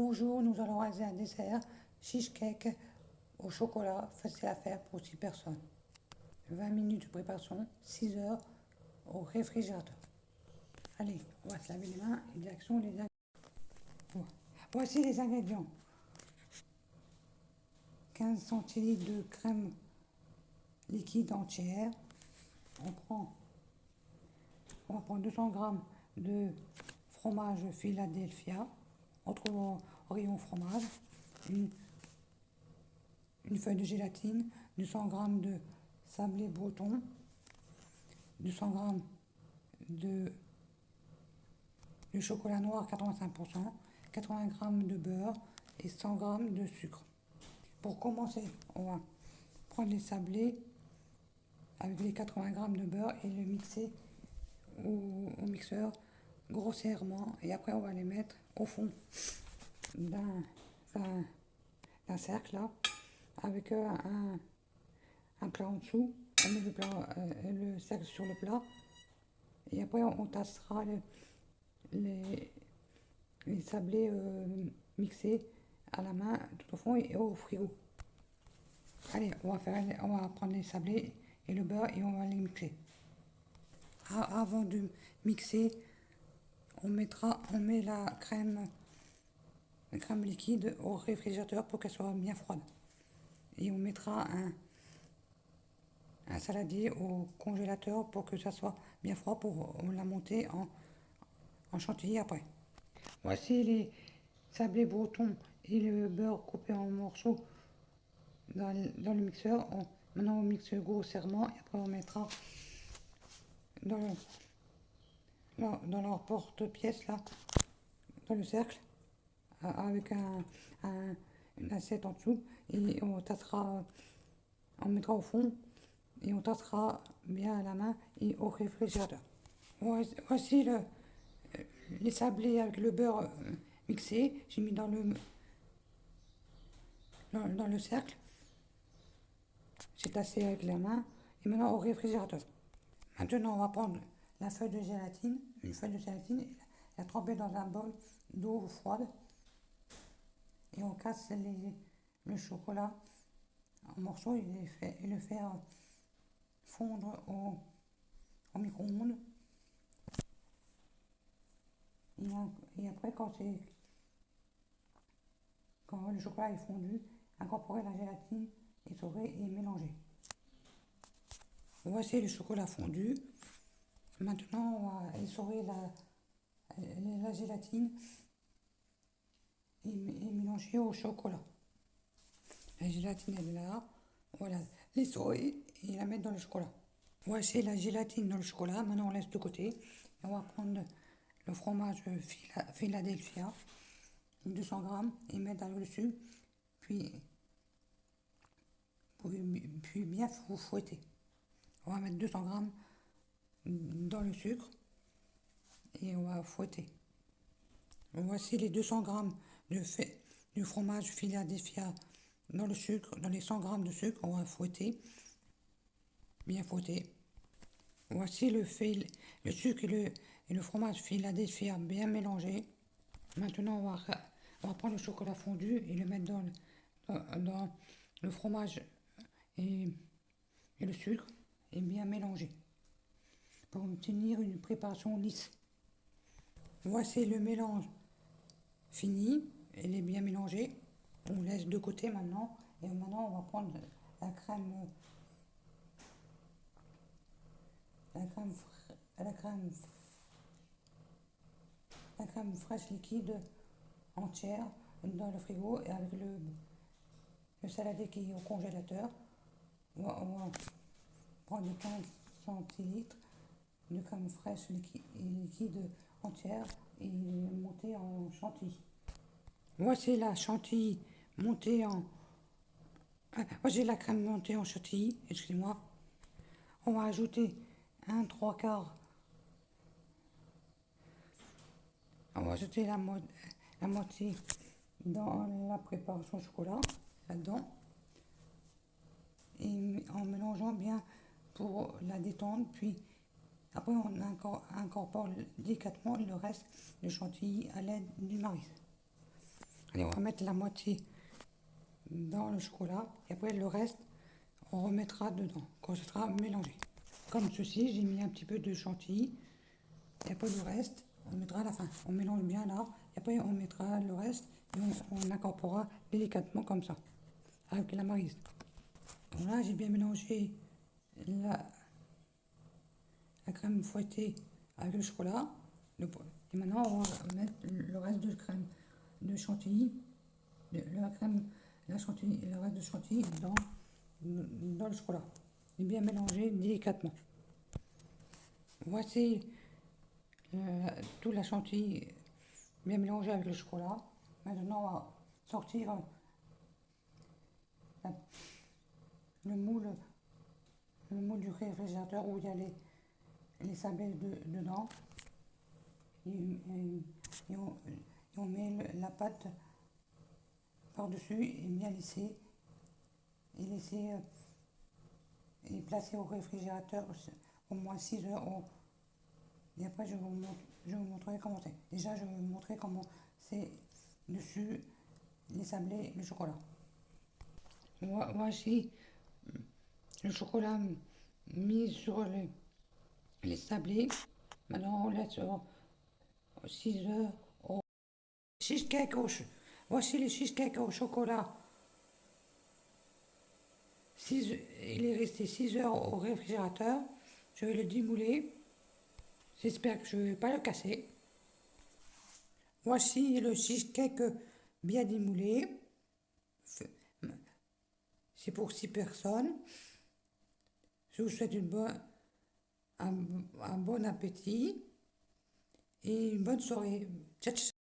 Bonjour, nous allons réaliser un dessert cheesecake au chocolat facile à faire pour 6 personnes. 20 minutes de préparation, 6 heures au réfrigérateur. Allez, on va se laver les mains et direction les ingrédients. Voici les ingrédients. 15 centilitres de crème liquide entière. On va prendre 200 g de fromage Philadelphia, entre rayon fromage, une feuille de gélatine, 200 g de sablé breton, 200 g de chocolat noir 85%, 80 g de beurre et 100 g de sucre. Pour commencer, on va prendre les sablés avec les 80 g de beurre et le mixer au mixeur grossièrement, et après on va les mettre au fond d'un cercle là, avec un plat en dessous. On met le cercle sur le plat, et après on tassera les sablés mixés à la main tout au fond et au frigo. Allez, on va prendre les sablés et le beurre et on va les mixer. Avant de mixer, on met la crème liquide au réfrigérateur pour qu'elle soit bien froide. Et on mettra un saladier au congélateur pour que ça soit bien froid pour la monter en chantilly après. Voici les sablés bretons et le beurre coupé en morceaux dans le mixeur. Maintenant on mixe grossièrement et après on mettra dans leur porte-pièce là, dans le cercle, avec une assiette en dessous, et on mettra au fond et on tassera bien à la main et au réfrigérateur. Voici les sablés avec le beurre mixé. J'ai mis dans le cercle. J'ai tassé avec la main et maintenant au réfrigérateur. Maintenant on va prendre une feuille de gélatine et la tremper dans un bol d'eau froide, et on casse le chocolat en morceaux et le faire fondre au micro-ondes. Et après, quand le chocolat est fondu, incorporer la gélatine essorée et mélanger. Voici le chocolat fondu. Maintenant, on va essorer la gélatine et mélanger au chocolat. La gélatine elle est là, voilà, l'essorer et la mettre dans le chocolat. Voici la gélatine dans le chocolat. Maintenant on laisse de côté et on va prendre le fromage Philadelphia, 200 g, et mettre dans le sucre, puis bien fouetter. On va mettre 200 g dans le sucre et on va fouetter. Voici les 200 g du fromage Philadelphia dans le sucre, dans les 100 g de sucre. On va fouetter, bien fouetter. Voici le sucre et le fromage Philadelphia bien mélangés. Maintenant, on va prendre le chocolat fondu et le mettre dans le fromage et le sucre, et bien mélanger pour obtenir une préparation lisse. Voici le mélange fini, il est bien mélangé. On laisse de côté maintenant, et maintenant on va prendre la crème fraîche liquide entière dans le frigo, et avec le saladier qui est au congélateur. On va prendre 15 centilitres de crème fraîche liquide entière et monter en chantilly. Voici la chantilly montée en... Voici la crème montée en chantilly, excusez-moi. On va ajouter un 3/4. On va ajouter la moitié dans la préparation chocolat, là-dedans. Et en mélangeant bien pour la détendre, puis après on incorpore délicatement le reste de chantilly à l'aide du maris. Allez, on va mettre la moitié dans le chocolat et après le reste, on remettra dedans quand ce sera mélangé. Comme ceci, j'ai mis un petit peu de chantilly et après le reste, on mettra à la fin. On mélange bien là et après on mettra le reste et on incorporera délicatement comme ça avec la maryse. Donc là, j'ai bien mélangé la, la crème fouettée avec le chocolat. Et maintenant, on va mettre le reste de crème de chantilly, la crème, la chantilly, le reste de chantilly dans le chocolat. Et bien mélanger délicatement. Voici tout la chantilly bien mélangé avec le chocolat. Maintenant, on va sortir le moule, le moule du réfrigérateur où il y a les sablés dedans. Et on met la pâte par-dessus et bien lisser. Et laisser et placer au réfrigérateur au moins 6 heures. Et après, je vous montrerai comment c'est. Déjà, je vais vous montrer comment c'est dessus les sablés, le chocolat. Voici le chocolat mis sur les sablés. Maintenant, on laisse 6 heures au cheesecake Voici le cheesecake au chocolat. Il est resté 6 heures au réfrigérateur. Je vais le démouler. J'espère que je ne vais pas le casser. Voici le cheesecake bien démoulé. C'est pour 6 personnes. Je vous souhaite un bon appétit et une bonne soirée. Ciao, ciao.